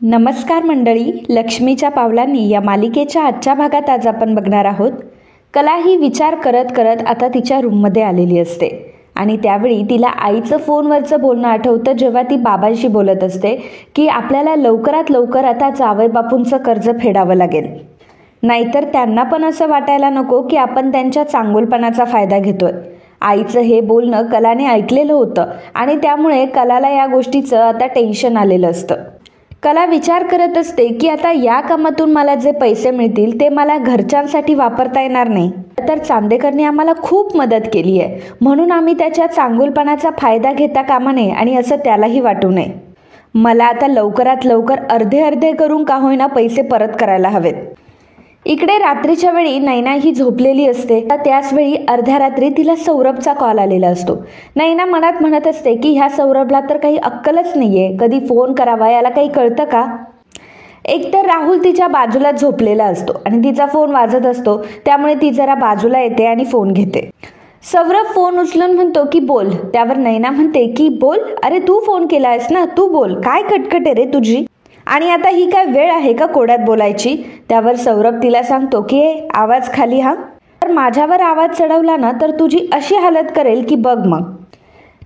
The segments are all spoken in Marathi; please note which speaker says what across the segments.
Speaker 1: नमस्कार मंडळी, लक्ष्मीच्या पावलांनी या मालिकेच्या आजच्या भागात आज आपण बघणार आहोत. कला ही विचार करत करत आता तिच्या रूममध्ये आलेली असते आणि त्यावेळी तिला आईचं फोनवरचं बोलणं आठवतं, जेव्हा ती बाबांशी बोलत असते की आपल्याला लवकरात लवकर आता जावई बापूंचं कर्ज फेडावं लागेल, नाहीतर त्यांना पण असं वाटायला नको की आपण त्यांच्या चांगुलपणाचा फायदा घेतोय. आईचं हे बोलणं कलाने ऐकलेलं होतं आणि त्यामुळे कलाला या गोष्टीचं आता टेन्शन आलेलं असतं. कला विचार करत असते की आता या कामातून मला जे पैसे मिळतील ते मला घरच्यांसाठी वापरता येणार नाही, तर चांदेकरने आम्हाला खूप मदत केली आहे, म्हणून आम्ही त्याच्या चांगुलपणाचा फायदा घेता कामा नये आणि असं त्यालाही वाटू नये. मला आता लवकरात लवकर अर्धे अर्धे करून का होईना पैसे परत करायला हवेत. इकडे रात्रीच्या वेळी नैना ही झोपलेली असते. त्याच वेळी अर्ध्या रात्री तिला सौरभचा कॉल आलेला असतो. नैना मनात म्हणत असते की ह्या सौरभला तर काही अक्कलच नाहीये, कधी फोन करावा याला काही कळतं का. एकतर राहुल तिच्या बाजूला झोपलेला असतो आणि तिचा फोन वाजत असतो, त्यामुळे ती जरा बाजूला येते आणि फोन घेते. सौरभ फोन उचलून म्हणतो की बोल. त्यावर नैना म्हणते की बोल, अरे तू फोन केलायस ना, तू बोल, काय कटकट आहे रे तुझी, आणि आता ही काय वेळ आहे का कोड्यात बोलायची. त्यावर सौरभ तिला सांगतो की आवाज खाली हा, तर माझ्यावर आवाज चढवला ना तर तुझी अशी हालत करेल की बघ मग.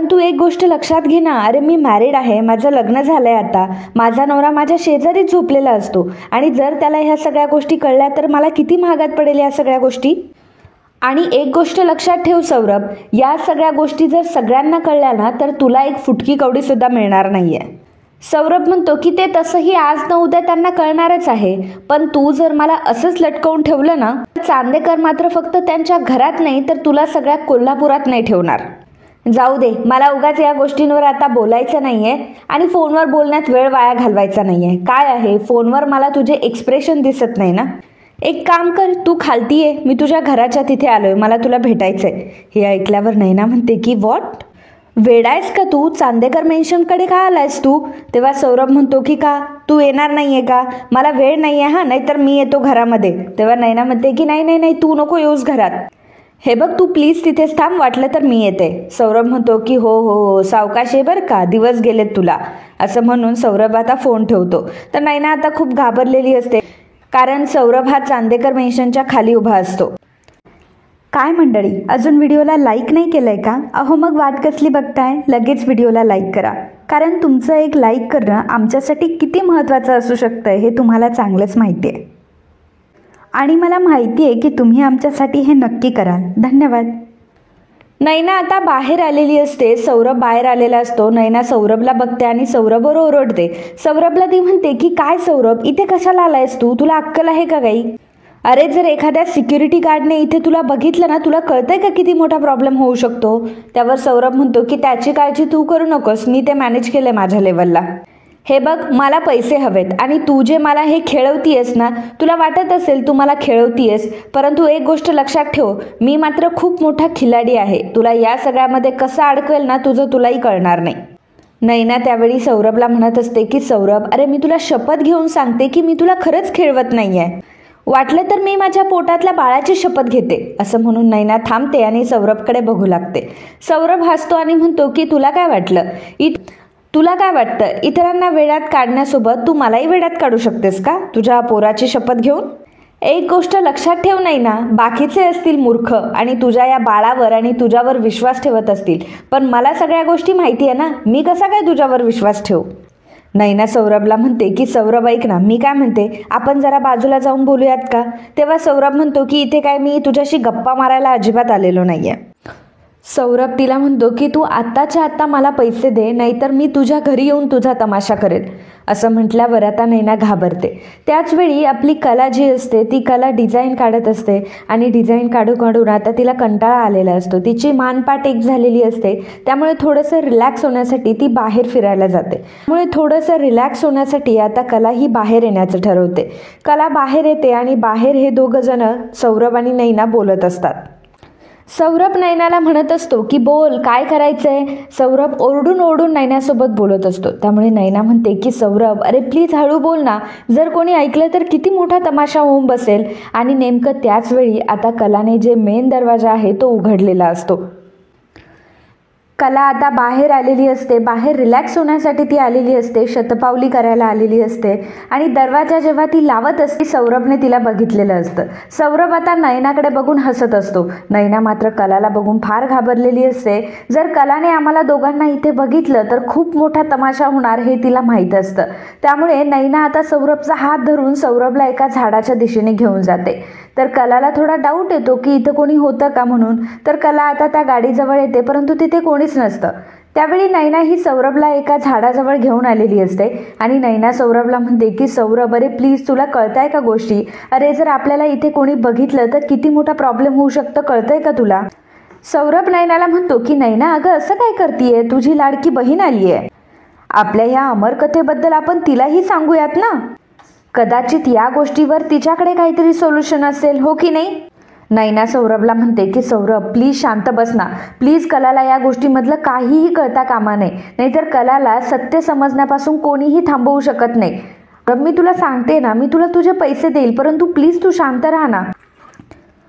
Speaker 1: तू एक गोष्ट लक्षात घे ना, अरे मी मॅरिड आहे, माझं लग्न झालंय, आता माझा नवरा माझ्या शेजारीच झोपलेला असतो आणि जर त्याला ह्या सगळ्या गोष्टी कळल्या तर मला किती महागात पडेल या सगळ्या गोष्टी. आणि एक गोष्ट लक्षात ठेव सौरभ, या सगळ्या गोष्टी जर सगळ्यांना कळल्या ना तर तुला एक फुटकी कवडी सुद्धा मिळणार नाहीये. सौरभ म्हणतो की ते तसंही आज न उद्या त्यांना कळणारच आहे, पण तू जर मला असंच लटकवून ठेवलं ना तर चांदेकर मात्र फक्त त्यांच्या घरात नाही तर तुला सगळ्या कोल्हापुरात नाही ठेवणार. जाऊ दे, मला उगाच या गोष्टींवर आता बोलायचं नाहीये आणि फोनवर बोलण्यात वेळ वाया घालवायचा नाहीये. काय आहे, फोनवर मला तुझे एक्सप्रेशन दिसत नाही ना. एक काम कर, तू खालती ये, मी तुझ्या घराच्या तिथे आलोय, मला तुला भेटायचंय. हे ऐकल्यावर नैना म्हणते की व्हॉट, वेडायस का तू, चांदेकर मेन्शनकडे का आलायस तू. तेव्हा सौरभ म्हणतो की का तू येणार नाहीये का, मला वेळ नाहीये हा, नाहीतर मी येतो घरामध्ये. तेव्हा नैना म्हणते की नाही नाही नाही, तू नको येऊस घरात, हे बघ तू प्लीज तिथेच थांब, वाटलं तर मी येते. सौरभ म्हणतो की हो हो हो, सावकाश आहे बरं का, दिवस गेलेत तुला. असं म्हणून सौरभ आता फोन ठेवतो. तर नैना आता खूप घाबरलेली असते, कारण सौरभ हा चांदेकर मेन्शनच्या खाली उभा असतो. काय मंडळी, अजून व्हिडिओला लाईक नाही केलंय का? अहो मग वाट कसली बघताय, लगेच व्हिडिओला लाईक करा, कारण तुमचं एक लाईक करणं आमच्यासाठी किती महत्त्वाचं असू शकतं हे तुम्हाला चांगलंच माहिती आहे आणि मला माहिती आहे की तुम्ही आमच्यासाठी हे नक्की कराल. धन्यवाद. नैना आता बाहेर आलेली असते, सौरभ बाहेर आलेला असतो. नैना सौरभला बघते आणि सौरभवर ओरडते. सौरभला ती म्हणते की काय सौरभ, इथे कशाला आलायस तू, तुला अक्कल आहे का काही. अरे जर एखाद्या सिक्युरिटी गार्डने इथे तुला बघितलं ना, तुला कळतंय का किती मोठा प्रॉब्लेम होऊ शकतो. त्यावर सौरभ म्हणतो की त्याची काळजी तू करू नकोस, मी ते मॅनेज केलंय माझ्या लेवलला. हे बघ, मला पैसे हवेत आणि तू जे मला हे खेळवतीयस ना, तुला वाटत असेल तू मला खेळवतीयस, परंतु एक गोष्ट लक्षात ठेव, मी मात्र खूप मोठा खिलाडी आहे. तुला या सगळ्यामध्ये कसं अडकवेल ना तुझं तुलाही कळणार नाही. नैना त्यावेळी सौरभला म्हणत असते की सौरभ, अरे मी तुला शपथ घेऊन सांगते की मी तुला खरंच खेळवत नाहीये, वाटलं तर मी माझ्या पोटातल्या बाळाची शपथ घेते. असं म्हणून नैना थांबते आणि सौरभकडे बघू लागते. सौरभ हसतो आणि म्हणतो की तुला काय वाटतं, इतरांना वेड्यात काढण्यासोबत तू मलाही वेड्यात काढू शकतेस का तुझ्या पोराची शपथ घेऊन. एक गोष्ट लक्षात ठेव नैना, बाकीचे असतील मूर्ख आणि तुझ्या या बाळावर आणि तुझ्यावर विश्वास ठेवत असतील, पण मला सगळ्या गोष्टी माहिती आहे ना, मी कसा काय तुझ्यावर विश्वास ठेवू. नैना सौरभला म्हणते की सौरभ ऐक ना, मी काय म्हणते, आपण जरा बाजूला जाऊन बोलूयात का. तेव्हा सौरभ म्हणतो की इथे काय मी तुझ्याशी गप्पा मारायला अजिबात आलेलो नाहीये. सौरभ तिला म्हणतो की तू आत्ताच्या आत्ता मला पैसे दे, नाहीतर मी तुझ्या घरी येऊन तुझा तमाशा करेल. असं म्हटल्यावर आता नैना घाबरते. त्याच वेळी आपली कला जी असते ती कला डिझाईन काढत असते आणि डिझाईन काढून आता तिला कंटाळा आलेला असतो. तिची मानपाट एक झालेली असते, त्यामुळे थोडंसं रिलॅक्स होण्यासाठी ती बाहेर फिरायला जाते. त्यामुळे थोडंसं रिलॅक्स होण्यासाठी आता कला ही बाहेर येण्याचं ठरवते. कला बाहेर येते आणि बाहेर हे दोघं जण सौरभ आणि नैना बोलत असतात. सौरभ नैनाला म्हणत असतो की बोल, काय करायचंय. सौरभ ओरडून ओरडून नैनासोबत बोलत असतो. त्यामुळे नैना म्हणते की सौरभ, अरे प्लीज हळू बोल ना, जर कोणी ऐकलं तर किती मोठा तमाशा होऊन बसेल. आणि नेमकं त्याच वेळी आता कलाने जे मेन दरवाजा आहे तो उघडलेला असतो. कला आता बाहेर आलेली असते, बाहेर रिलॅक्स होण्यासाठी ती आलेली असते, शतपावली करायला आलेली असते आणि दरवाजा जेव्हा ती लावत असते सौरभने तिला बघितलेलं असतं. सौरभ आता नयनाकडे बघून हसत असतो. नयना मात्र कलाला बघून फार घाबरलेली असते. जर कलाने आम्हाला दोघांना इथे बघितलं तर खूप मोठा तमाशा होणार हे तिला माहीत असतं. त्यामुळे नयना आता सौरभचा हात धरून सौरभला एका झाडाच्या दिशेने घेऊन जाते. तर कलाला थोडा डाऊट येतो की इथं कोणी होतं का म्हणून. तर कला आता त्या गाडीजवळ येते परंतु तिथे कोणीच नसतं. त्यावेळी नयना ही सौरभला एका झाडाजवळ घेऊन आलेली असते आणि नयना सौरभला म्हणते की सौरभ, अरे प्लीज तुला कळताय का गोष्टी? अरे जर आपल्याला इथे कोणी बघितलं तर किती मोठा प्रॉब्लेम होऊ शकतं, कळतंय का तुला? सौरभ नयनाला म्हणतो की नयना अगं असं काय करतीये, तुझी लाडकी बहीण आली आहे. आपल्या ह्या अमर कथेबद्दल आपण तिलाही सांगूयात ना. कदाचित या गोष्टीवर तिच्याकडे काहीतरी सोल्युशन असेल, हो की नाही? नयना सौरभला म्हणते की सौरभ प्लीज शांत बस ना, प्लीज कलाला या गोष्टीमधलं काहीही कळता कामा नये, नाहीतर कलाला सत्य समजण्यापासून कोणीही थांबवू शकत नाही. मी तुला सांगते ना, मी तुला तुझे पैसे देईल परंतु प्लीज तू शांत राहा ना.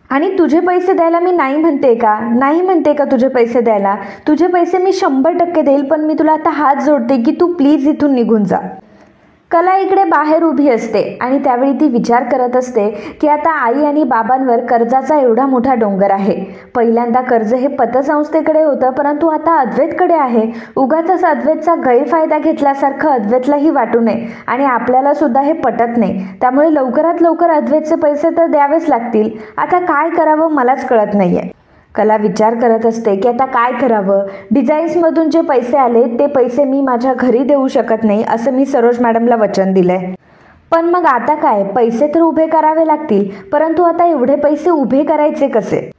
Speaker 1: आणि तुझे पैसे द्यायला मी नाही म्हणते का तुझे पैसे द्यायला. तुझे पैसे मी 100% देईल, पण मी तुला आता हात जोडते की तू प्लीज इथून निघून जा. कला इकडे बाहेर उभी असते आणि त्यावेळी ती विचार करत असते की आता आई आणि बाबांवर कर्जाचा एवढा मोठा डोंगर आहे. पहिल्यांदा कर्ज हे पतसंस्थेकडे होतं परंतु आता अद्वैतकडे आहे. उगाचच अद्वैतचा गैरफायदा घेतल्यासारखं अद्वैतलाही वाटू नये आणि आपल्याला सुद्धा हे पटत नाही. त्यामुळे लवकरात लवकर अद्वैतचे पैसे तर द्यावेच लागतील. आता काय करावं मलाच कळत नाहीये. कला विचार करत असते की आता काय करावं. डिझाईन्समधून जे पैसे आले ते पैसे मी माझ्या घरी देऊ शकत नाही असं मी सरोज मॅडमला वचन दिलंय. पण मग आता काय, पैसे तर उभे करावे लागतील परंतु आता एवढे पैसे उभे करायचे कसे?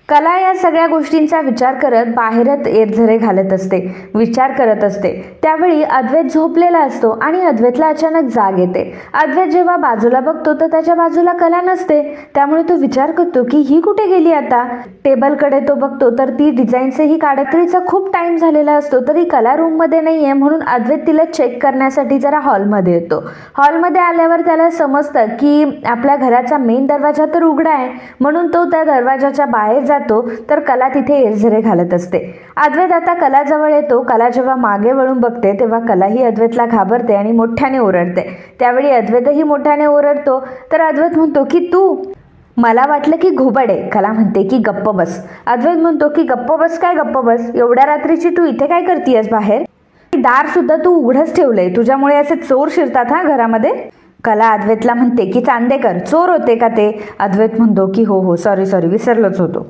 Speaker 1: कला या सगळ्या गोष्टींचा विचार करत बाहेरच एरझरे घालत असते, विचार करत असते. त्यावेळी अद्वैत झोपलेला असतो आणि अद्वैतला अचानक जाग येते. अद्वैत जेव्हा बाजूला बघतो तर त्याच्या बाजूला कला नसते. त्यामुळे तो विचार करतो की ही कुठे गेली आता. टेबलकडे तो बघतो तर ती डिझाईन्सही काढत तरीचा खूप टाइम झालेला असतो तरी कला रूममध्ये नाहीये. म्हणून अद्वैत तिला चेक करण्यासाठी जरा हॉलमध्ये येतो. हॉलमध्ये आल्यावर त्याला समजतं की आपल्या घराचा मेन दरवाजा तर उघडा आहे, म्हणून तो त्या दरवाजाच्या बाहेर जातो तर कला तिथे एरझरे घालत असते. अद्वैत आता कलाजवळ येतो. कला जेव्हा मागे वळून बघते तेव्हा कलाही अद्वैतला घाबरते आणि मोठ्याने ओरडते. त्यावेळी अद्वैतही मोठ्याने ओरडतो तर अद्वैत म्हणतो की तू, मला वाटलं की घुबड आहे. कला म्हणते की गप्प बस. अद्वैत म्हणतो की गप्प बस काय गप्प बस, एवढ्या रात्रीची तू इथे काय करतीयस बाहेर? दार सुद्धा तू उघडच ठेवलंय, तुझ्यामुळे असे चोर शिरतात हा घरामध्ये. कला अद्वैतला म्हणते की चांदेकर चोर होते का ते? अद्वैत म्हणतो की हो सॉरी विसरलोच होतो.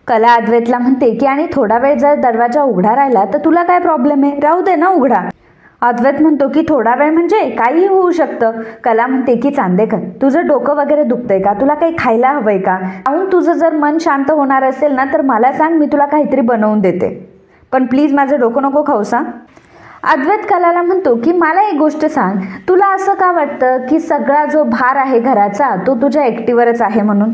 Speaker 1: कला अद्वैतला म्हणते की आणि थोडा वेळ जर दरवाजा उघडा राहिला तर तुला काय प्रॉब्लेम आहे, राहू दे ना उघडा. अद्वैत म्हणतो की थोडा वेळ म्हणजे काहीही होऊ शकतं. कला म्हणते की चांदेकर तुझं डोकं वगैरे दुखतंय का, तुला काही खायला हवंय का? राहून तुझं जर मन शांत होणार असेल ना तर मला सांग, मी तुला काहीतरी बनवून देते, पण प्लीज माझं डोकं नको खाऊसा. अद्वैत कलाला म्हणतो की मला एक गोष्ट सांग, तुला असं का वाटतं की सगळा जो भार आहे घराचा तो तुझ्या एकटीवरच आहे म्हणून?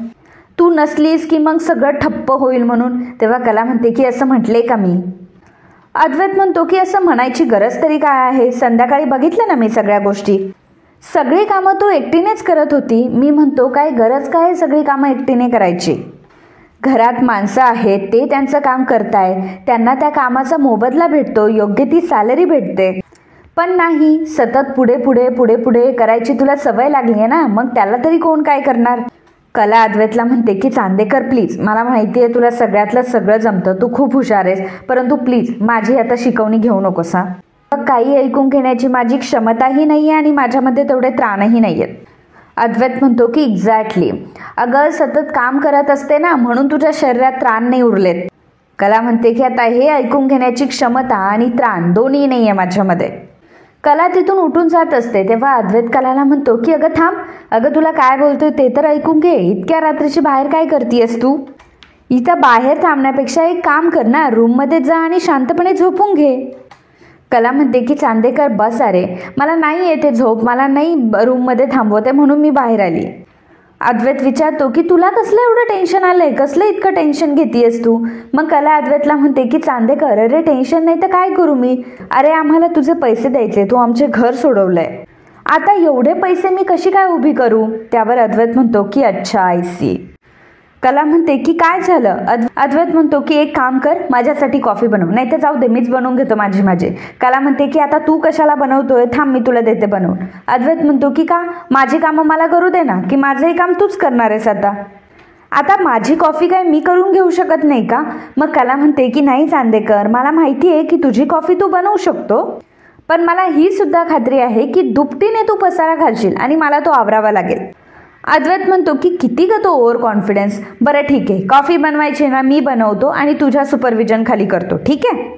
Speaker 1: तू नसलीस की मग सगळं ठप्प होईल म्हणून? तेव्हा कला म्हणते की असं म्हटले का मी? अद्वैत म्हणतो की असं म्हणायची गरज तरी काय आहे, संध्याकाळी बघितलं ना मी सगळ्या गोष्टी, सगळी कामं तू एकटीनेच करत होती. मी म्हणतो काय गरज काय सगळी कामं एकटीने करायची? घरात माणसं आहेत, ते त्यांचं काम करताय, त्यांना त्या कामाचा मोबदला भेटतो, योग्य ती सॅलरी भेटते. पण नाही, सतत पुढे करायची तुला सवय लागली आहे ना, मग त्याला तरी कोण काय करणार? कला अद्वैतला म्हणते की चांदेकर प्लीज, मला माहिती आहे तुला सगळ्यातलं सगळं जमतं, तू खूप हुशार आहेस, परंतु प्लीज माझी आता शिकवणी घेऊ नकोस हा. काही ऐकून घेण्याची माझी क्षमताही नाही आहे आणि माझ्यामध्ये तेवढे त्राणही नाही आहेत. अद्वैत म्हणतो की एक्झॅक्टली, अगं सतत काम करत असते ना म्हणून तुझ्या शरीरात त्राण नाही उरलेत. कला म्हणते की आता हे ऐकून घेण्याची क्षमता आणि त्राण दोन्ही नाही आहे माझ्यामध्ये. कला तिथून उठून जात असते तेव्हा अद्वैत कलाला म्हणतो की अगं थांब, अगं तुला काय बोलतोय ते तर ऐकून घे, इतक्या रात्रीची बाहेर काय करतीयस तू? इथं बाहेर थांबण्यापेक्षा एक काम कर ना, रूममध्ये जा आणि शांतपणे झोपून घे. कला म्हणते की चांदेकर बस, अरे मला नाही येते झोप, मला नाही रूममध्ये थांबवते म्हणून मी बाहेर आली. अद्वैत विचारतो की तुला कसलं एवढं टेन्शन आलंय, कसलं इतकं टेन्शन घेतीयस तू? मग कला अद्वैतला म्हणते की चांदेकर अरे टेन्शन नाही तर काय करू मी, अरे आम्हाला तुझे पैसे द्यायचे, तू आमचे घर सोडवलंय, आता एवढे पैसे मी कशी काय उभी करू? त्यावर अद्वैत म्हणतो की अच्छा आय सी. कला म्हणते की काय झालं. अद्वैत म्हणतो की एक काम कर, माझ्यासाठी कॉफी बनव, नाही तर जाऊ दे मीच बनवून घेतो माझी. कला म्हणते की आता तू कशाला बनवतोय, थांब मी तुला देते बनवून. अद्वैत म्हणतो की का, माझी कामं मला करू दे ना, की माझंही काम तूच करणार आहेस आता माझी कॉफी काय मी करून घेऊ शकत नाही का. मग कला म्हणते की नाही चांदेकर, मला माहिती आहे की तुझी कॉफी तू बनवू शकतो, पण मला ही सुद्धा खात्री आहे की दुपटीने तू पसारा घालशील आणि मला तो आवरावा लागेल. अद्वैत म्हणतो की किती ग तो ओव्हर कॉन्फिडन्स. बरं ठीक आहे, कॉफी बनवायची ना मी बनवतो आणि तुझ्या सुपरविजन खाली करतो, ठीक आहे.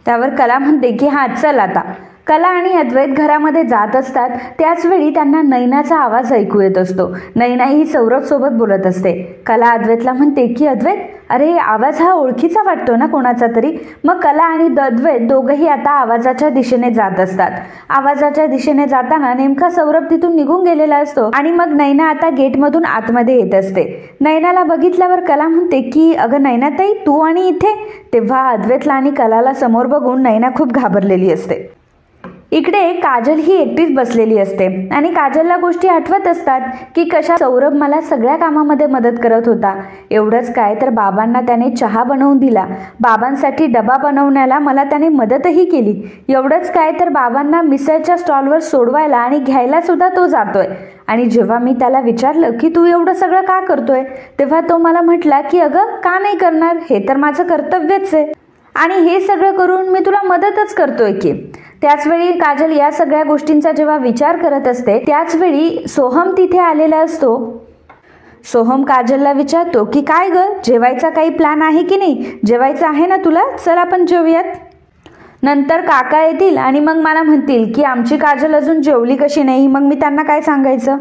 Speaker 1: त्यावर कला म्हणते की हां चल आता. कला आणि अद्वैत घरामध्ये जात असतात. त्याचवेळी त्यांना नैनाचा आवाज ऐकू येत असतो. नैना ही सौरभ सोबत बोलत असते. कला अद्वैतला म्हणते की अद्वैत, अरे आवाज हा ओळखीचा वाटतो ना कोणाचा तरी. मग कला आणि अद्वैत दोघंही आता आवाजाच्या दिशेने जात असतात. आवाजाच्या दिशेने जाताना नेमका सौरभ तिथून निघून गेलेला असतो आणि मग नैना आता गेटमधून आतमध्ये येत असते. नैनाला बघितल्यावर कला म्हणते की अगं नैनाताई, तू आणि इथे. तेव्हा अद्वैतला आणि कलाला समोर बघून नैना खूप घाबरलेली असते. इकडे काजल ही एकटीच बसलेली असते आणि काजलला गोष्टी आठवत असतात की कशा सौरभ मला सगळ्या कामामध्ये मदत करत होता. एवढंच काय तर बाबांना त्याने चहा बनवून दिला, बाबांसाठी डबा बनवण्याला मला त्याने मदतही केली. एवढंच काय तर बाबांना मिसळच्या स्टॉलवर सोडवायला आणि घ्यायला सुद्धा तो जातोय. आणि जेव्हा मी त्याला विचारलं की तू एवढं सगळं का करतोय, तेव्हा तो मला म्हटला की अगं का नाही करणार, हे तर माझं कर्तव्यच आहे आणि हे सगळं करून मी तुला मदतच करतोय की. त्याचवेळी काजल या सगळ्या गोष्टींचा जेव्हा विचार करत असते त्याचवेळी सोहम तिथे आलेला असतो. सोहम काजलला विचारतो की काय ग, जेवायचा काही प्लॅन आहे की नाही. जेवायचं आहे ना तुला, चल आपण जेवूयात. नंतर काका येतील आणि मग मला म्हणतील की आमची काजल अजून जेवली कशी नाही, मग मी त्यांना काय सांगायचं.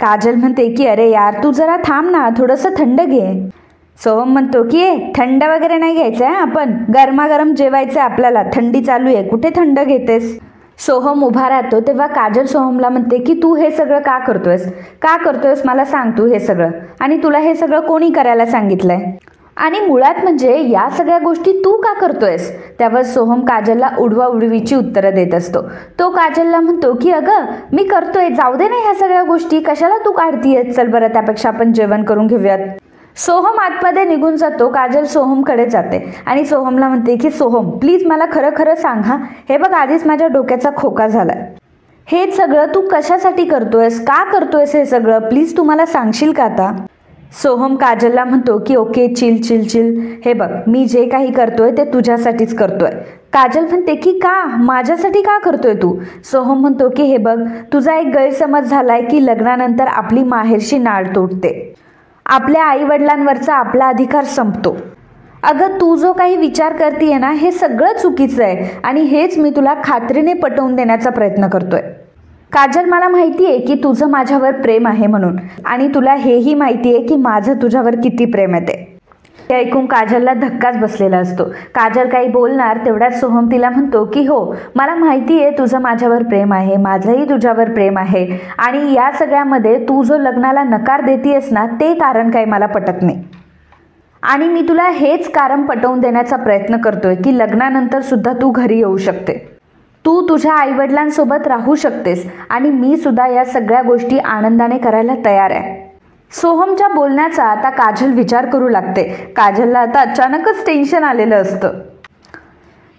Speaker 1: काजल म्हणते की अरे यार तू जरा थांब ना, थोडंसं थंड घे. सोहम म्हणतो की थंड वगैरे नाही घ्यायचं आहे, आपण गरमागरम जेवायचं आहे आपल्याला, थंडी चालू आहे, कुठे थंड घेतेस. सोहम उभा राहतो तेव्हा काजल सोहमला म्हणते की तू हे सगळं का करतोयस मला सांग तू हे सगळं, आणि तुला हे सगळं कोणी करायला सांगितलंय, आणि मुळात म्हणजे या सगळ्या गोष्टी तू का करतोयस. त्यावर सोहम काजलला उडवाउडवीची उत्तरं देत असतो. तो काजलला म्हणतो की अगं मी करतोय, जाऊ दे ना ह्या सगळ्या गोष्टी, कशाला तू काढतीयेस, चल बरं त्यापेक्षा आपण जेवण करून घेऊयात. सोहम आतमध्ये निघून जातो. काजल सोहमकडे जाते आणि सोहमला म्हणते की सोहम प्लीज मला खरं खरं सांग हा, हे बघ आधीच माझ्या डोक्याचा खोका झालाय, हे सगळं तू कशासाठी करतोयस, का करतोयस हे सगळं, प्लीज तू मला सांगशील का आता. सोहम काजलला म्हणतो की ओके चिल चिल चिल, हे बघ मी जे काही करतोय ते तुझ्यासाठीच करतोय. काजल म्हणते की का, माझ्यासाठी का करतोय तू. सोहम म्हणतो की हे बघ तुझा एक गैरसमज झालाय की लग्नानंतर आपली माहेरची नाळ तुटते, आपल्या आई वडिलांवरचा आपला अधिकार संपतो. अगं तू जो काही विचार करतीये ना हे सगळं चुकीचं आहे आणि हेच मी तुला खात्रीने पटवून देण्याचा प्रयत्न करतोय. काजल मला माहिती आहे की तुझं माझ्यावर प्रेम आहे म्हणून, आणि तुला हेही माहिती आहे की माझं तुझ्यावर किती प्रेम आहे ते. हे ऐकून काजलला धक्काच बसलेला असतो. काजल काही बोलणार तेवढ्यात सोहम तिला म्हणतो की हो मला माहिती आहे तुझं माझ्यावर प्रेम आहे, माझंही तुझ्यावर प्रेम आहे, आणि या सगळ्यामध्ये तू जो लग्नाला नकार देतीयस ना ते कारण काही मला पटत नाही, आणि मी तुला हेच कारण पटवून देण्याचा प्रयत्न करतोय की लग्नानंतर सुद्धा तू घरी येऊ शकते, तू तुझ्या आईवडिलांसोबत राहू शकतेस, आणि मी सुद्धा या सगळ्या गोष्टी आनंदाने करायला तयार आहे. सोहमच्या बोलण्याचा आता काजल विचार करू लागते. काजलला आता अचानकच टेन्शन आलेलं असतं.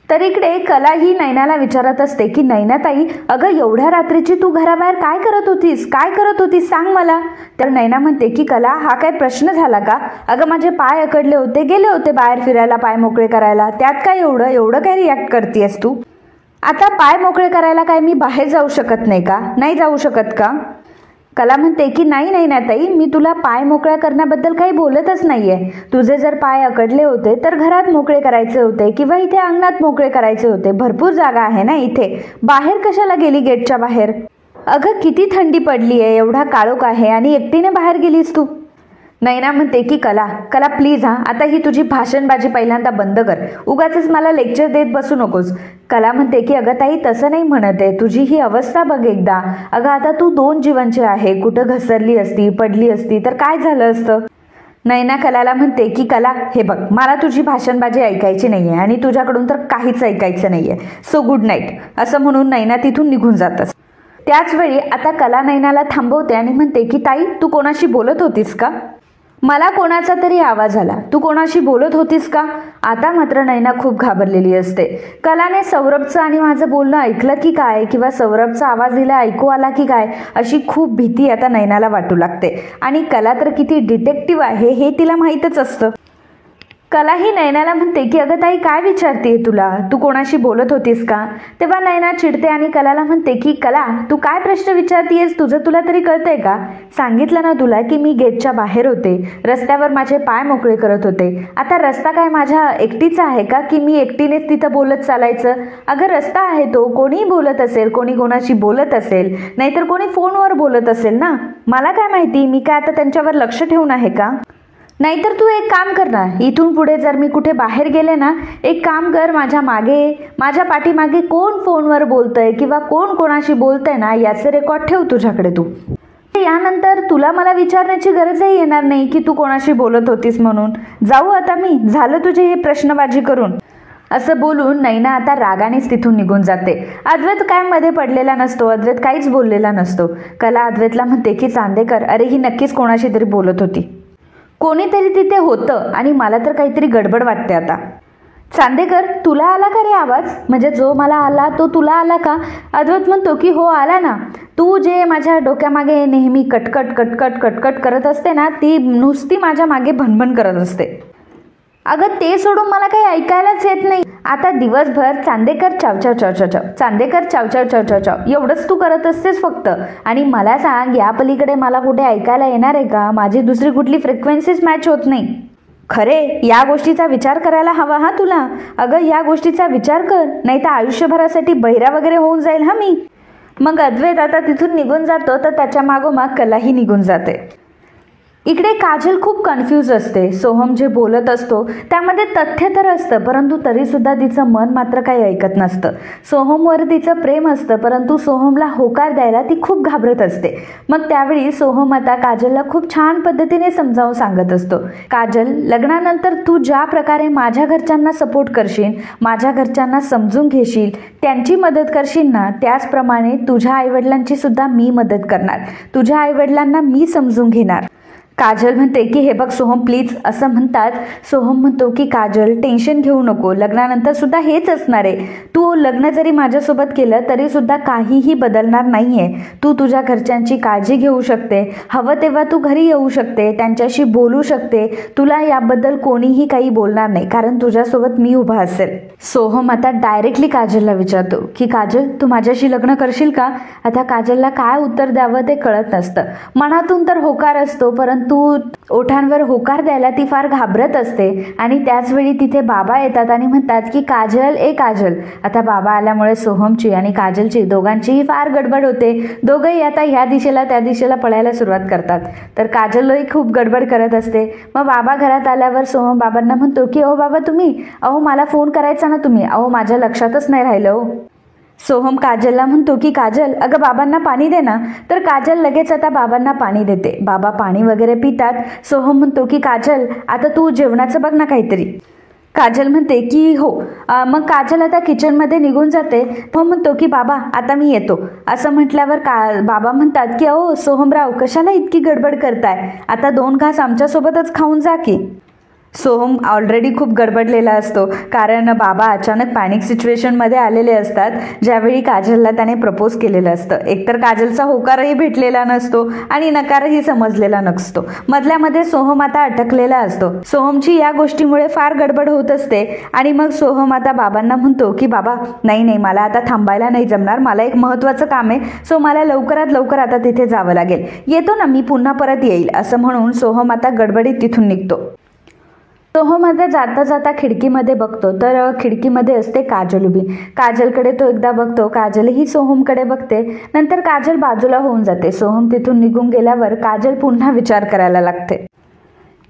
Speaker 1: तर इकडे कला ही नैनाला विचारत असते की नैनाताई अगं एवढ्या रात्रीची तू घराबाहेर काय करत होतीस सांग मला. तर नैना म्हणते की कला हा काय प्रश्न झाला का, अगं माझे पाय अकडले होते, गेले होते बाहेर फिरायला पाय मोकळे करायला, त्यात काय एवढं काय रिॲक्ट करतेस तू. आता पाय मोकळे करायला काय मी बाहेर जाऊ शकत नाही का, नाही जाऊ शकत का. कला म्हणते की नाही ना ताई, मी तुला पाय मोकळ्या करण्याबद्दल काही बोलतच नाहीये. तुझे जर पाय अकडले होते तर घरात मोकळे करायचे होते किंवा इथे अंगणात मोकळे करायचे होते, भरपूर जागा आहे ना इथे, बाहेर कशाला गेली गेटच्या बाहेर. अगं किती थंडी पडली आहे, एवढा काळोख आहे आणि एकटीने बाहेर गेलीस तू. नैना म्हणते की कला प्लीज हा आता ही तुझी भाषणबाजी पहिल्यांदा बंद कर, उगाचच मला लेक्चर देत बसू नकोस. कला म्हणते की अगं ताई तसं नाही म्हणत आहे, तुझी ही अवस्था बघ एकदा, अगं आता तू 2 जीवांची आहे, कुठं घसरली असती पडली असती तर काय झालं असतं. नैना कलाला म्हणते की कला हे बघ मला तुझी भाषणबाजी ऐकायची नाहीये आणि तुझ्याकडून तर काहीच ऐकायचं नाहीये, सो गुड नाईट, असं म्हणून नैना तिथून निघून जातच. त्याच वेळी आता कला नैनाला थांबवते आणि म्हणते की ताई तू कोणाशी बोलत होतीस का. मला कोणाचा तरी आवाज आला. तू कोणाशी बोलत होतीस का? आता मात्र नैना खूप घाबरलेली असते. कलाने सौरभचं आणि माझं बोलणं ऐकलं की काय, किंवा सौरभचा आवाज हिला ऐकू आला की काय, अशी खूप भीती आता नैनाला वाटू लागते. आणि कला तर किती डिटेक्टिव्ह आहे हे तिला माहीतच असतं. कला ही नैनाला म्हणते की अगं ताई, काय विचारतेय तुला? तू कोणाशी बोलत होतीस का? तेव्हा नैना चिडते आणि कलाला म्हणते की कला, तू काय प्रश्न विचारतीयस? तुझं तुला तरी कळतंय का? सांगितलं ना तुला की मी गेटच्या बाहेर होते, रस्त्यावर माझे पाय मोकळे करत होते. आता रस्ता काय माझ्या एकटीचा आहे का की मी एकटीनेच तिथं बोलत चालायचं? अगं रस्ता आहे तो, कोणीही बोलत असेल, कोणी कोणाशी बोलत असेल, नाहीतर कोणी फोनवर बोलत असेल ना. मला काय माहिती, मी काय आता त्यांच्यावर लक्ष ठेवून आहे का? नाहीतर तू एक काम कर ना, इथून पुढे जर मी कुठे बाहेर गेले ना, एक काम कर, माझ्या पाठीमागे कोण फोनवर बोलतंय किंवा कोण कोणाशी बोलतंय ना, याचे रेकॉर्ड ठेव तुझ्याकडे. तू यानंतर तुला मला विचारण्याची गरजही येणार नाही की तू कोणाशी बोलत होतीस म्हणून. जाऊ आता मी, झालं तुझे हे प्रश्नबाजी करून. असं बोलून नैना आता रागानेच तिथून निघून जाते. अद्वैत काय मध्ये पडलेला नसतो, अद्वैत काहीच बोललेला नसतो. कला अद्वैतला म्हणते की चांदेकर, अरे ही नक्कीच कोणाशी तरी बोलत होती, कोणीतरी तिथे होतं आणि मला तर काहीतरी गडबड वाटते आता. चांदेकर, तुला आला का रे आवाज? म्हणजे जो मला आला तो तुला आला का? अद्वैत म्हणतो की हो आला ना. तू जे माझ्या डोक्यामागे नेहमी कटकट कटकट कटकट करत असते ना, ती नुसती माझ्या मागे भनभन करत असते. अगं ते सोडून मला काही ऐकायलाच येत नाही. आता दिवसभर चांदेकर चावचाव चावचाव, चांदेकर चावचाव चावचाव चाव, एवढंच तू करत असतेस फक्त. आणि मला सांग, या पलीकडे मला कुठे ऐकायला येणार आहे का? माझी दुसरी कुठली फ्रिक्वेन्सीच मॅच होत नाही. खरे या गोष्टीचा विचार करायला हवा हा तुला. अगं या गोष्टीचा विचार कर, नाही तर आयुष्यभरासाठी बहिरा वगैरे होऊन जाईल हा मी. मग अद्वैत आता तिथून निघून जातो, तर त्याच्या मागोमाग कलाही निघून जाते. इकडे काजल खूप कन्फ्यूज असते. सोहम जे बोलत असतो त्यामध्ये तथ्य तर असतं, परंतु तरीसुद्धा तिचं मन मात्र काही ऐकत नसतं. सोहमवर तिचं प्रेम असतं, परंतु सोहमला होकार द्यायला ती खूप घाबरत असते. मग त्यावेळी सोहम आता काजलला खूप छान पद्धतीने समजावून सांगत असतो, काजल, लग्नानंतर तू ज्या प्रकारे माझ्या घरच्यांना सपोर्ट करशील, माझ्या घरच्यांना समजून घेशील, त्यांची मदत करशील ना, त्याचप्रमाणे तुझ्या आईवडिलांची सुद्धा मी मदत करणार, तुझ्या आईवडिलांना मी समजून घेणार. काजल म्हणते की हे बघ सोहम प्लीज, असं म्हणतात. सोहम म्हणतो की काजल टेन्शन घेऊ नको, लग्नानंतर सुद्धा हेच असणार आहे. तू लग्न जरी माझ्यासोबत केलं तरी सुद्धा काहीही बदलणार नाहीये. तू तुझ्या घरच्यांची काळजी घेऊ शकते, हवं तेव्हा तू घरी येऊ शकते, त्यांच्याशी बोलू शकते. तुला याबद्दल कोणीही काही बोलणार नाही, कारण तुझ्यासोबत मी उभा असेल. सोहम आता डायरेक्टली काजलला विचारतो की काजल, तू माझ्याशी लग्न करशील का? आता काजलला काय उत्तर द्यावं ते कळत नसतं. मनातून तर होकार असतो, परंतु ओठांवर होकार द्यायला ती फार घाबरत असते. आणि त्याचवेळी तिथे बाबा येतात आणि म्हणतात की काजल, ए काजल. आता बाबा आल्यामुळे सोहमची आणि काजलची दोघांचीही फार गडबड होते. दोघंही आता ह्या दिशेला त्या दिशेला पळायला सुरुवात करतात. तर काजलही खूप गडबड करत असते. मग बाबा घरात आल्यावर सोहम बाबांना म्हणतो की अहो बाबा तुम्ही, अहो मला फोन करायचा ना तुम्ही, अहो माझ्या लक्षातच नाही राहिलं हो. सोहम काजलला म्हणतो की काजल, अगं बाबांना पाणी दे ना. तर काजल लगेच आता बाबांना पाणी देते. बाबा पाणी वगैरे पितात. सोहम म्हणतो की काजल, आता तू जेवणाचं बघ ना काहीतरी. काजल म्हणते की हो. मग काजल आता किचनमध्ये निघून जाते. तो म्हणतो की बाबा आता मी येतो. असं म्हटल्यावर बाबा म्हणतात की अहो सोहमराव, कशाला इतकी गडबड करताय? आता 2 घास आमच्यासोबतच खाऊन जा की. सोहम ऑलरेडी खूप गडबडलेला असतो, कारण बाबा अचानक पॅनिक सिच्युएशनमध्ये आलेले असतात, ज्यावेळी काजलला त्याने प्रपोज केलेलं असतं. एकतर काजलचा होकारही भेटलेला नसतो आणि नकारही समजलेला नसतो. मधल्यामध्ये सोहम आता अटकलेला असतो. सोहमची या गोष्टीमुळे फार गडबड होत असते. आणि मग सोहम आता बाबांना म्हणतो की बाबा नाही, मला आता थांबायला नाही जमणार, मला एक महत्त्वाचं काम आहे, सो मला लवकरात लवकर आता तिथे जावं लागेल, येतो ना मी, पुन्हा परत येईल. असं म्हणून सोहम आता गडबडीत तिथून निघतो. सोहम आता जाता जाता खिडकीमध्ये बघतो, तर खिडकीमध्ये असते काजल उभी. काजलकडे तो एकदा बघतो, काजलही सोहमकडे बघते. नंतर काजल बाजूला होऊन जाते. सोहम तिथून निघून गेल्यावर काजल पुन्हा विचार करायला लागते.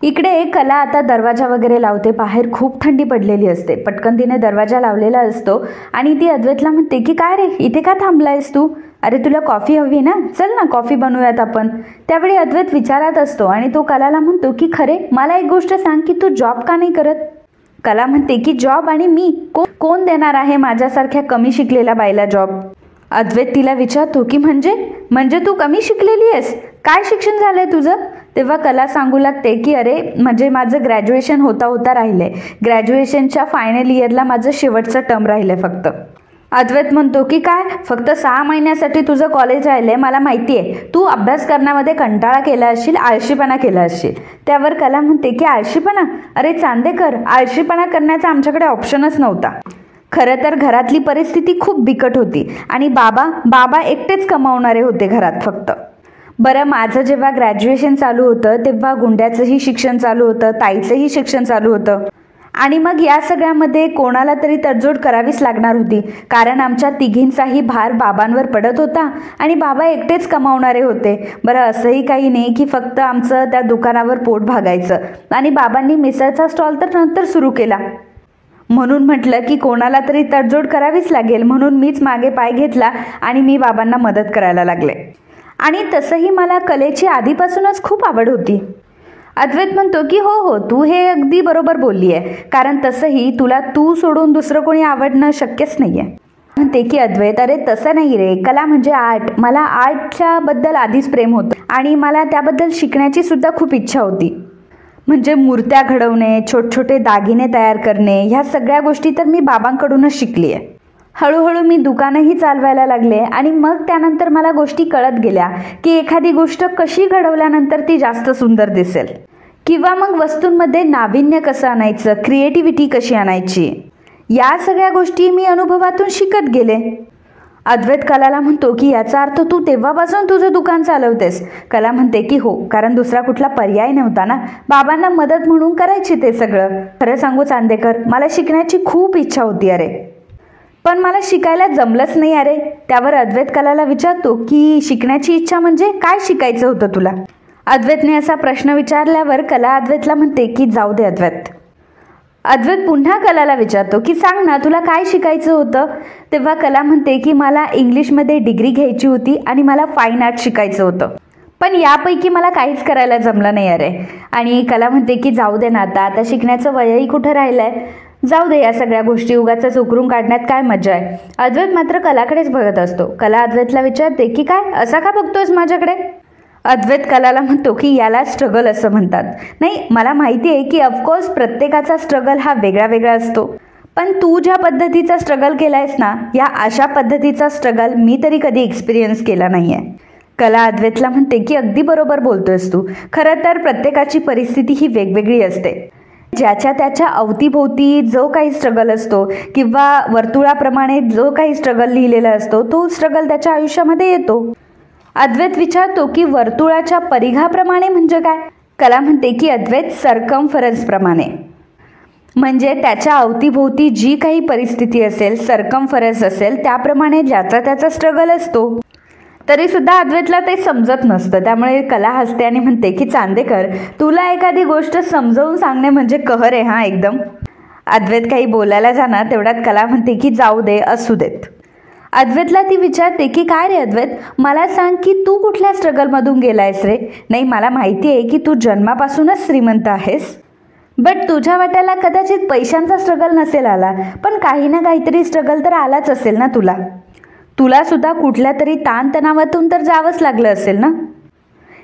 Speaker 1: इकडे कला आता दरवाजा वगैरे लावते. बाहेर खूप थंडी पडलेली असते. पटकन तिने दरवाजा लावलेला असतो आणि ती अद्वैतला म्हणते की काय रे, इथे का थांबलायस तू? अरे तुला कॉफी हवी ना, चल ना कॉफी बनवूयात आपण. त्यावेळी अद्वैत विचारात असतो आणि तो कलाला म्हणतो की खरे मला एक गोष्ट सांग की तू जॉब का नाही करत? कला म्हणते की जॉब आणि मी, कोण देणार आहे माझ्यासारख्या कमी शिकलेल्या बाईला जॉब? अद्वैत तिला विचारतो की म्हणजे तू कमी शिकलेली आहेस? काय शिक्षण झालंय तुझं? तेव्हा कला सांगू लागते की अरे म्हणजे माझं ग्रॅज्युएशन होता राहिलंय, ग्रॅज्युएशनच्या फायनल इयरला माझं शेवटचं टर्म राहिलंय फक्त. अद्वैत म्हणतो की काय, फक्त 6 महिन्यासाठी तुझं कॉलेज राहिलंय, मला माहिती आहे तू अभ्यास करण्यामध्ये कंटाळा केला असशील, आळशीपणा केला असशील. त्यावर कला म्हणते की आळशीपणा, अरे चांदेकर, आळशीपणा करण्याचा आमच्याकडे ऑप्शनच नव्हता. खरं तर घरातली परिस्थिती खूप बिकट होती आणि बाबा एकटेच कमावणारे होते घरात फक्त. बरं, माझं जेव्हा ग्रॅज्युएशन चालू होतं तेव्हा गुंड्याचंही शिक्षण चालू होतं, ताईचंही शिक्षण चालू होतं आणि मग या सगळ्यामध्ये कोणाला तरी तडजोड करावीच लागणार होती, कारण आमच्या तिघींचाही भार बाबांवर पडत होता आणि बाबा एकटेच कमावणारे होते. बरं, असंही काही नाही की फक्त आमचं त्या दुकानावर पोट भागायचं आणि बाबांनी मिसळचा स्टॉल तर नंतर सुरू केला. म्हणून म्हटलं की कोणाला तरी तडजोड करावीच लागेल, म्हणून मीच मागे पाय घेतला आणि मी बाबांना मदत करायला लागले. आणि तसंही मला कलेची आधीपासूनच खूप आवड होती. अद्वैत म्हणतो की हो, तू हे अगदी बरोबर बोलली आहे, कारण तसंही तुला तू सोडून दुसरं कोणी आवडणं शक्यच नाही आहे. म्हणते की अद्वैत, अरे तसं नाही रे, कला म्हणजे आर्ट, मला आर्टच्या बद्दल आधीच प्रेम होतं आणि मला त्याबद्दल शिकण्याची सुद्धा खूप इच्छा होती. म्हणजे मूर्त्या घडवणे, छोटे दागिने तयार करणे, ह्या सगळ्या गोष्टी तर मी बाबांकडूनच शिकली आहे. हळूहळू मी दुकानही चालवायला लागले आणि मग त्यानंतर मला गोष्टी कळत गेल्या की एखादी गोष्ट कशी घडवल्यानंतर ती जास्त सुंदर दिसेल, किंवा मग वस्तूंमध्ये नाविन्य कसं आणायचं, क्रिएटिव्हिटी कशी आणायची, या सगळ्या गोष्टी मी अनुभवातून शिकत गेले. अद्वैत कलाला म्हणतो की याचा अर्थ तू तेव्हापासून तुझं दुकान चालवतेस. कला म्हणते की हो, कारण दुसरा कुठला पर्याय नव्हता ना, बाबांना मदत म्हणून करायची ते सगळं. खरं सांगू चांदेकर, मला शिकण्याची खूप इच्छा होती अरे, पण मला शिकायला जमलंच नाही अरे. त्यावर अद्वैत कलाला विचारतो की शिकण्याची इच्छा म्हणजे काय शिकायचं होतं तुला. अद्वैतने असा प्रश्न विचारल्यावर कला अद्वैतला म्हणते की जाऊ दे अद्वैत. अद्वैत पुन्हा कलाला विचारतो की सांग ना, तुला काय शिकायचं होतं. तेव्हा कला म्हणते की मला इंग्लिशमध्ये डिग्री घ्यायची होती आणि मला फाईन आर्ट शिकायचं होतं, पण यापैकी मला काहीच करायला जमलं नाही अरे. आणि कला म्हणते की जाऊ दे ना, आता शिकण्याचं वयही कुठं राहिलंय, जाऊ दे या सगळ्या गोष्टी, उगाच उकरून काढण्यात काय मजा आहे. अद्वैत मात्र कलाकडेच बघत असतो. कला अद्वैतला विचारते की काय, असा का बघतोयस माझ्याकडे. अद्वैत कलाला म्हणतो की याला स्ट्रगल असं म्हणतात. नाही, मला माहिती आहे की ऑफकोर्स प्रत्येकाचा स्ट्रगल हा वेगळा असतो, पण तू ज्या पद्धतीचा स्ट्रगल केलायस ना, या अशा पद्धतीचा स्ट्रगल मी तरी कधी एक्सपिरियन्स केला नाही आहे. कला अद्वैतला म्हणते की अगदी बरोबर बोलतोयस तू. खरं तर प्रत्येकाची परिस्थिती ही वेगवेगळी असते. ज्याच्या त्याच्या अवतीभोवती जो काही स्ट्रगल असतो किंवा वर्तुळाप्रमाणे जो काही स्ट्रगल लिहिलेला असतो, तो स्ट्रगल त्याच्या आयुष्यामध्ये येतो. अद्वैत विचारतो की वर्तुळाच्या परिघाप्रमाणे म्हणजे काय. कला म्हणते की अद्वैत सर्कम्फरन्स प्रमाणे, म्हणजे त्याच्या अवतीभोवती जी काही परिस्थिती असेल, सर्कम्फरन्स असेल, त्याप्रमाणे ज्याचा त्याचा स्ट्रगल असतो. तरी सुद्धा अद्वैतला ते समजत नसतं. त्यामुळे कला हसते आणि म्हणते की चांदेकर, तुला एखादी गोष्ट समजावून सांगणे म्हणजे कहर आहे हा एकदम. अद्वैत काही बोलायला जाणार तेवढ्यात कला म्हणते की जाऊ दे, असू देत. अद्वैतला ती विचारते की काय रे अद्वैत, मला सांग की तू कुठल्या स्ट्रगलमधून गेलायस रे. नाही, मला माहिती आहे की तू जन्मापासूनच श्रीमंत आहेस, बट तुझ्या वाट्याला कदाचित पैशांचा स्ट्रगल नसेल आला, पण काही ना काहीतरी स्ट्रगल तर आलाच असेल ना तुला सुद्धा कुठल्या तरी ताणतणावातून तर जावंच लागलं असेल ना.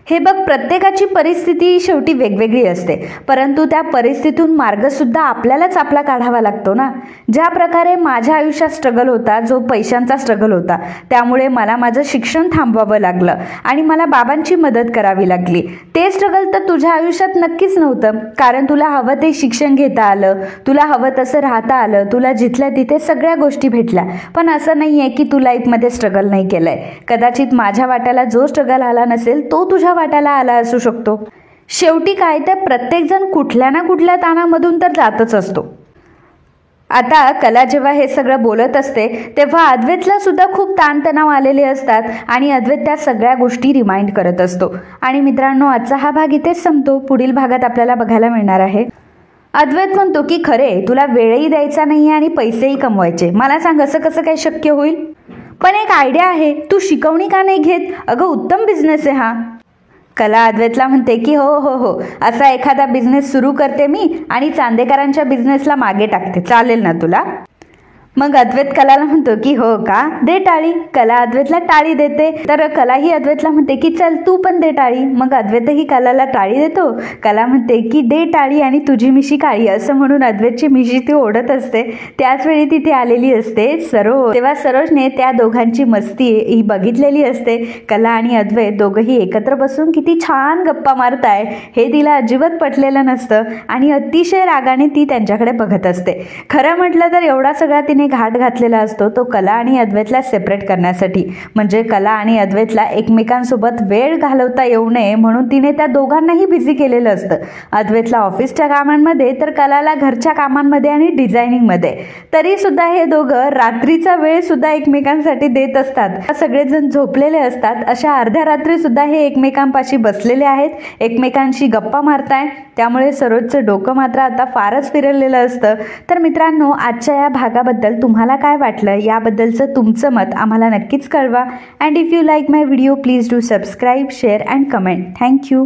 Speaker 1: हे बघ, प्रत्येकाची परिस्थिती शेवटी वेगवेगळी असते, परंतु त्या परिस्थितीतून मार्गसुद्धा आपल्यालाच आपला काढावा लागतो ना. ज्या प्रकारे माझ्या आयुष्यात स्ट्रगल होता, जो पैशांचा स्ट्रगल होता, त्यामुळे मला माझं शिक्षण थांबवावं लागलं आणि मला बाबांची मदत करावी लागली. ते स्ट्रगल तर तुझ्या आयुष्यात नक्कीच नव्हतं, कारण तुला हवं ते शिक्षण घेता आलं, तुला हवं तसं राहता आलं, तुला जिथल्या तिथे सगळ्या गोष्टी भेटल्या. पण असं नाही आहे की तू लाईफमध्ये स्ट्रगल नाही केलंय. कदाचित माझ्या वाट्याला जो स्ट्रगल आला नसेल, तो तुझ्या वाट्याला आला असू शकतो. शेवटी काय, तर प्रत्येकजण कुठल्या ना कुठल्या ताणामधून तर जातच असतो. आता कला जेव्हा हे सगळं बोलत असते तेव्हा अद्वैतला सुद्धा खूप ताणतणाव आलेले असतात आणि अद्वैत त्या सगळ्या गोष्टी रिमाइंड करत असतो. आणि मित्रांनो, आजचा हा भाग इथेच संपतो. पुढील भागात आपल्याला बघायला मिळणार आहे. अद्वैत म्हणतो की खरे, तुला वेळही द्यायचा नाही आणि पैसेही कमवायचे. मला सांग, असं कसं काय शक्य होईल. पण एक आयडिया आहे, तू शिकवणी का नाही घेत. अगं, उत्तम बिझनेस आहे हा. कला अद्वैतला म्हणते की हो, असा एखादा बिझनेस सुरू करते मी आणि चांदेकरांच्या बिझनेसला मागे टाकते, चालेल ना तुला. मग अद्वैत कलाला म्हणतो की हो का, दे टाळी. कला अद्वैतला टाळी देते, तर कलाही अद्वैतला म्हणते की चल तू पण दे टाळी. मग अद्वैतही कलाला टाळी देतो. कला म्हणते की दे टाळी आणि तुझी मिशी काळी, असं म्हणून अद्वैतची मिशी ती ओढत असते. त्याच वेळी तिथे आलेली असते सरोज. तेव्हा सरोजने त्या दोघांची मस्ती ही बघितलेली असते. कला आणि अद्वैत दोघंही एकत्र बसून किती छान गप्पा मारताय हे तिला अजिबात पटलेलं नसतं आणि अतिशय रागाने ती त्यांच्याकडे बघत असते. खरं म्हटलं तर एवढा सगळा तिने घाट घातलेला असतो तो कला आणि अद्वैतला सेपरेट करण्यासाठी. म्हणजे कला आणि अद्वैतला एकमेकांसोबत वेळ घालवता येऊ नये म्हणून तिने त्या दोघांनाही बिझी केलेलं असतं. अद्वैतला ऑफिसच्या कामांमध्ये, तर कलाला घरच्या कामांमध्ये आणि डिझायनिंगमध्ये. तरी सुद्धा हे दोघं रात्रीचा वेळ सुद्धा एकमेकांसाठी देत असतात. सगळेजण झोपलेले असतात, अशा अर्ध्या रात्री सुद्धा हे एकमेकांपाशी बसलेले आहेत, एकमेकांशी गप्पा मारताय. त्यामुळे सरोजचं डोकं मात्र आता फारच फिरलेलं असतं. तर मित्रांनो, आजच्या या भागाबद्दल तुम्हाला काय वाटलं याबद्दलचं तुमचं मत आम्हाला नक्कीच कळवा. And if you like my video please do subscribe, share and comment. Thank you.